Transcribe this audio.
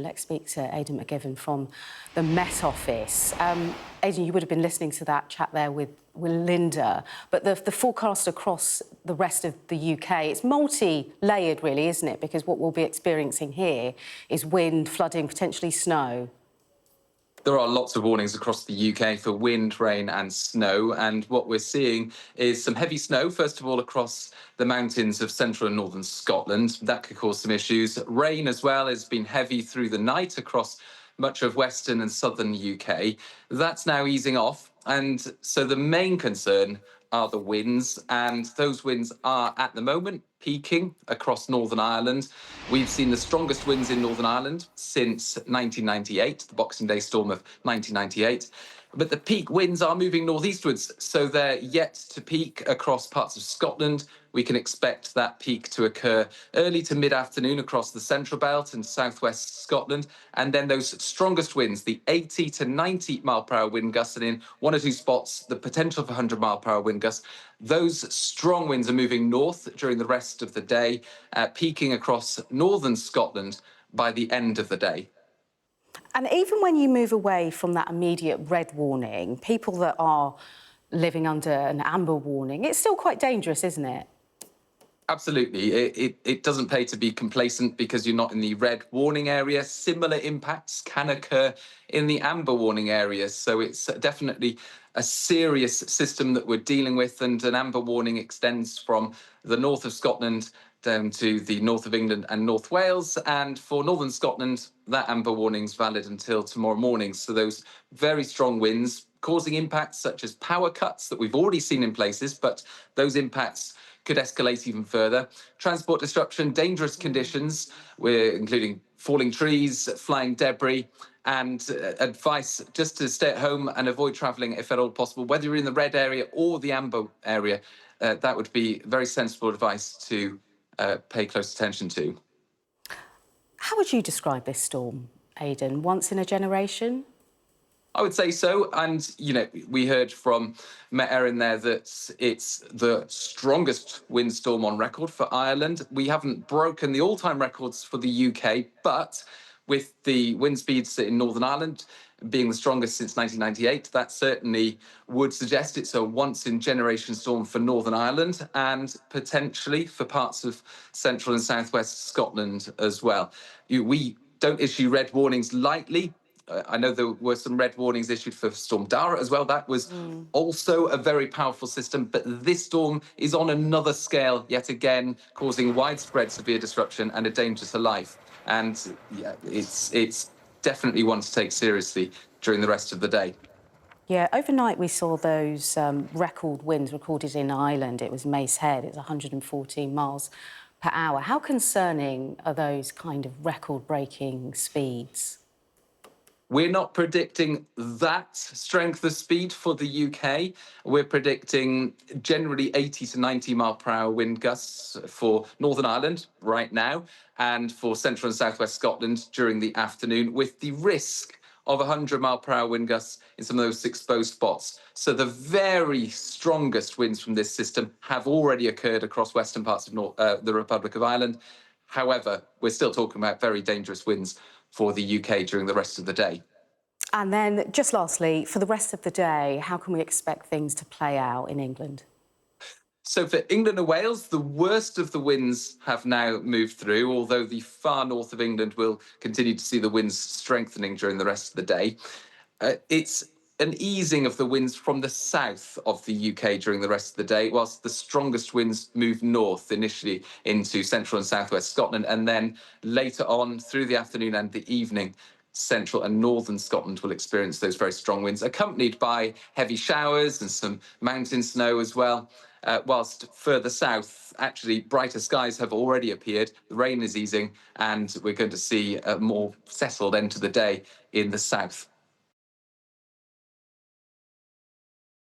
Let's speak to Aidan McGivern from the Met Office. Aidan, you would have been listening to that chat there with Linda, but the forecast across the rest of the UK, it's multi-layered really, isn't it? Because what we'll be experiencing here is wind, flooding, potentially snow. There are lots of warnings across the UK for wind, rain and snow, and what we're seeing is some heavy snow, first of all, across the mountains of central and northern Scotland. That could cause some issues. Rain as well has been heavy through the night across much of western and southern UK. That's now easing off, and so the main concern are the winds, and those winds are at the moment peaking across Northern Ireland. We've seen the strongest winds in Northern Ireland since 1998, the Boxing Day storm of 1998. But the peak winds are moving northeastwards, so they're yet to peak across parts of Scotland. We can expect that peak to occur early to mid-afternoon across the central belt and southwest Scotland. And then those strongest winds, the 80 to 90 mile per hour wind gusts, and in one or two spots, the potential for 100 mile per hour wind gusts. Those strong winds are moving north during the rest of the day, peaking across northern Scotland by the end of the day. And even when you move away from that immediate red warning, people that are living under an amber warning, it's still quite dangerous, isn't it? Absolutely. It doesn't pay to be complacent because you're not in the red warning area. Similar impacts can occur in the amber warning areas. So it's definitely a serious system that we're dealing with, and an amber warning extends from the north of Scotland down to the north of England and North Wales. And for northern Scotland, that amber warning's valid until tomorrow morning. So those very strong winds causing impacts such as power cuts that we've already seen in places, but those impacts could escalate even further. Transport disruption, dangerous conditions, including falling trees, flying debris, and advice just to stay at home and avoid travelling if at all possible. Whether you're in the red area or the amber area, that would be very sensible advice to pay close attention to. How would you describe this storm, Aidan? Once in a generation? I would say so. And, you know, we heard from Met Eowyn there that it's the strongest windstorm on record for Ireland. We haven't broken the all-time records for the UK, but with the wind speeds in Northern Ireland being the strongest since 1998, that certainly would suggest it's a once-in-generation storm for Northern Ireland and potentially for parts of central and southwest Scotland as well. We don't issue red warnings lightly. I know there were some red warnings issued for Storm Dara as well. That was also a very powerful system. But this storm is on another scale, yet again, causing widespread severe disruption and a danger to life. And yeah, it's definitely one to take seriously during the rest of the day. Yeah, overnight we saw those record winds recorded in Ireland. It was Mace Head, it's 114 miles per hour. How concerning are those kind of record-breaking speeds? We're not predicting that strength of speed for the UK. We're predicting generally 80 to 90 mile per hour wind gusts for Northern Ireland right now, and for central and southwest Scotland during the afternoon, with the risk of 100 mile per hour wind gusts in some of those exposed spots. So the very strongest winds from this system have already occurred across western parts of the Republic of Ireland. However, we're still talking about very dangerous winds for the UK during the rest of the day. And then, just lastly, for the rest of the day, how can we expect things to play out in England? So for England and Wales, the worst of the winds have now moved through, although the far north of England will continue to see the winds strengthening during the rest of the day. It's an easing of the winds from the south of the UK during the rest of the day, whilst the strongest winds move north initially into central and southwest Scotland, and then later on through the afternoon and the evening, central and northern Scotland will experience those very strong winds, accompanied by heavy showers and some mountain snow as well. Whilst further south, actually, brighter skies have already appeared, the rain is easing, and we're going to see a more settled end to the day in the south.